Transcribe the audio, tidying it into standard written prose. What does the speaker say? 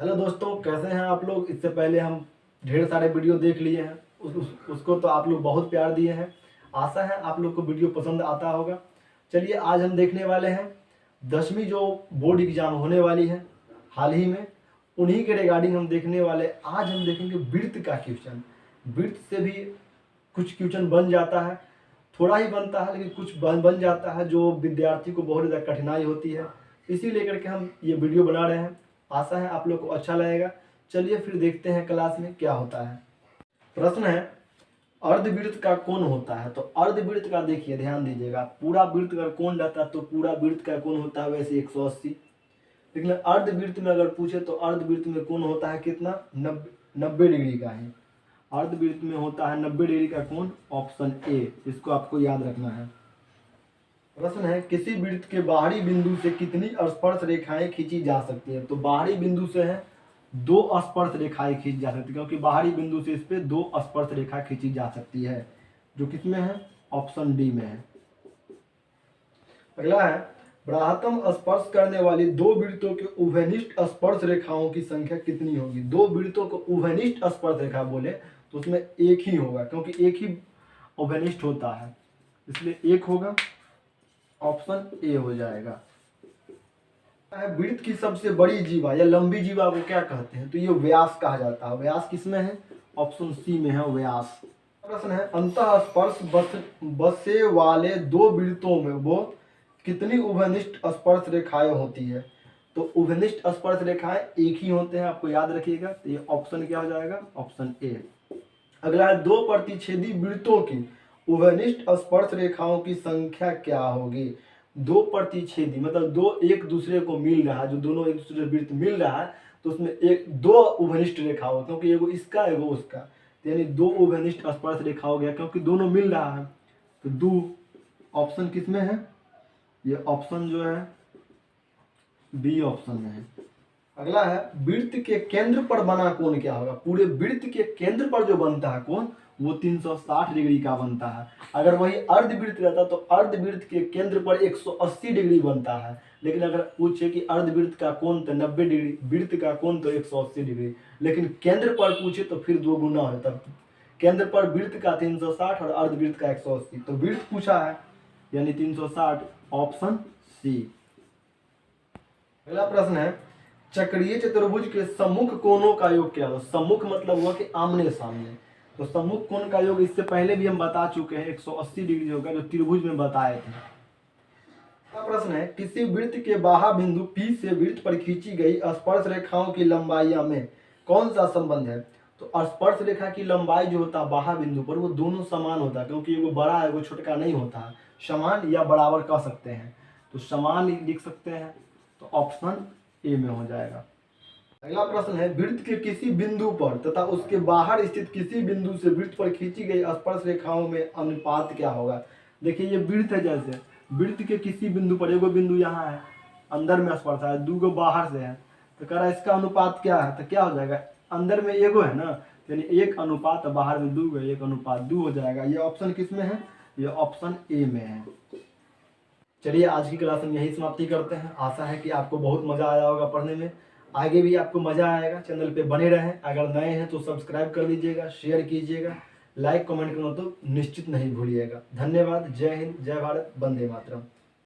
Hello दोस्तों, कैसे हैं आप लोग। इससे पहले हम ढेर सारे वीडियो देख लिए हैं। उसको तो आप लोग बहुत प्यार दिए हैं। आशा है आप लोग को वीडियो पसंद आता होगा। चलिए आज हम देखने वाले हैं 10वीं जो बोर्ड एग्जाम होने वाली है हाल ही में, उन्हीं के रिगार्डिंग हम देखने वाले। आज हम देखेंगे वृत्त का क्वेश्चन। वृत्त से भी कुछ क्वेश्चन बन जाता है, थोड़ा ही बनता है लेकिन कुछ बन जाता है जो विद्यार्थी को बहुत ज़्यादा कठिनाई होती है। इसी लेकर के हम ये वीडियो बना रहे हैं। आशा है आप लोग को अच्छा लगेगा। चलिए फिर देखते हैं क्लास में क्या होता है। प्रश्न है, अर्धवृत्त का कोण होता है। तो अर्धवृत्त का देखिए, ध्यान दीजिएगा। पूरा वृत्त का कोण रहता है तो पूरा वृत्त का कोण होता है वैसे 180, लेकिन अर्धवृत्त में अगर पूछे तो अर्धवृत्त में कोण होता है कितना, 90 डिग्री का है। अर्धवृत्त में होता है 90 डिग्री का कोण, ऑप्शन ए, इसको आपको याद रखना है। प्रश्न है, किसी वृत्त के बाहरी बिंदु से कितनी स्पर्श रेखाएं खींची जा सकती है। तो बाहरी बिंदु से है 2 स्पर्श रेखाएं खींची जा सकती है, क्योंकि बाहरी बिंदु से इस पे 2 स्पर्श रेखा खींची जा सकती है, जो किसमें है, ऑप्शन डी में है। अगला है, ब्राहतम स्पर्श करने वाली 2 वृत्तों के उभयनिष्ठ स्पर्श रेखाओं की संख्या कितनी होगी। 2 वृत्तों को उभयनिष्ठ स्पर्श रेखा बोले तो उसमें एक ही होगा, क्योंकि एक ही उभयनिष्ठ होता है, इसलिए एक होगा, ऑप्शन ए हो जाएगा। वृत्त की सबसे बड़ी जीवा या लंबी जीवा को क्या कहते हैं। तो ये व्यास कहा जाता है। व्यास किसमें है, ऑप्शन सी में है, व्यास। प्रश्न है, अंतः स्पर्श बसे वाले 2 वृत्तों में वो कितनी उभयनिष्ठ स्पर्श रेखाएं होती है। तो उभयनिष्ठ स्पर्श रेखाएं एक ही होते हैं, आपको याद रखिएगा। तो ये ऑप्शन क्या हो जाएगा, ऑप्शन ए। अगला है, 2 प्रतिच्छेदी वृत्तों की उभयनिष्ठ स्पर्श रेखाओं की संख्या क्या होगी। 2 प्रतिच्छेदी मतलब 2 एक दूसरे को मिल रहा है, जो दोनों एक दूसरे वृत्त मिल रहा है तो उसमें 2 उभयनिष्ठ रेखा हो, क्योंकि एगो इसका एगो उसका, तो यानी 2 उभयनिष्ठ स्पर्श रेखा हो गया, क्योंकि दोनों मिल रहा है। तो 2 ऑप्शन किसमें है, ये ऑप्शन जो है बी ऑप्शन में है। अगला है, वृत्त के केंद्र पर बना कोण क्या होगा। पूरे वृत्त के केंद्र पर जो बनता है कोण वो 360 डिग्री का बनता है। अगर वही अर्धवृत्त रहता तो अर्धवृत्त के केंद्र पर 180 डिग्री बनता है, लेकिन अगर पूछे कि अर्धवृत्त का कोण तो 90 डिग्री, वृत्त का कोण तो 180 डिग्री, लेकिन केंद्र पर पूछे तो फिर 2 गुना होता है। केंद्र पर वृत्त का 360 और अर्धवृत्त का 180, तो वृत्त पूछा है यानी 360, ऑप्शन सी। अगला प्रश्न है, चक्रीय चतुर्भुज के सम्मुख कोणों का योग क्या होगा। सम्मुख मतलब हुआ कि आमने सामने, तो सम्मुख कोण का योग इससे पहले भी हम बता चुके हैं, 180 डिग्री होगा, जो त्रिभुज में बताए थे। अगला प्रश्न है, किसी वृत्त के बाह्य बिंदु P से वृत्त पर खींची गई स्पर्श रेखाओं की लंबाई में कौन सा संबंध है। तो स्पर्श रेखा की लंबाई जो होता है बाह्य बिंदु पर वो दोनों समान होता है, क्योंकि वो बड़ा है वो छोटा नहीं होता है, समान या बराबर कह सकते हैं, तो समान लिख सकते हैं, तो ऑप्शन ए में हो जाएगा। अगला प्रश्न है, वृत्त के किसी बिंदु पर तथा उसके बाहर स्थित किसी बिंदु से वृत्त पर खींची गई स्पर्श रेखाओं में अनुपात क्या होगा। देखिए ये वृत्त है, जैसे वृत्त के किसी बिंदु पर, एगो बिंदु यहाँ है अंदर में स्पर्श है, 2 बाहर से है, तो कह रहा है इसका अनुपात क्या है। तो क्या हो जाएगा, अंदर में एगो है ना, यानी 1 अनुपात, बाहर में 2 है, 1 अनुपात 2 हो जाएगा। ये ऑप्शन किस में है, ये ऑप्शन ए में है। चलिए आज की क्लास में यही समाप्ति करते हैं। आशा है कि आपको बहुत मजा आया होगा पढ़ने में, आगे भी आपको मजा आएगा। चैनल पे बने रहें, अगर नए हैं तो सब्सक्राइब कर लीजिएगा, शेयर कीजिएगा, लाइक कमेंट करना तो निश्चित नहीं भूलिएगा। धन्यवाद। जय हिंद, जय भारत, वंदे मातरम।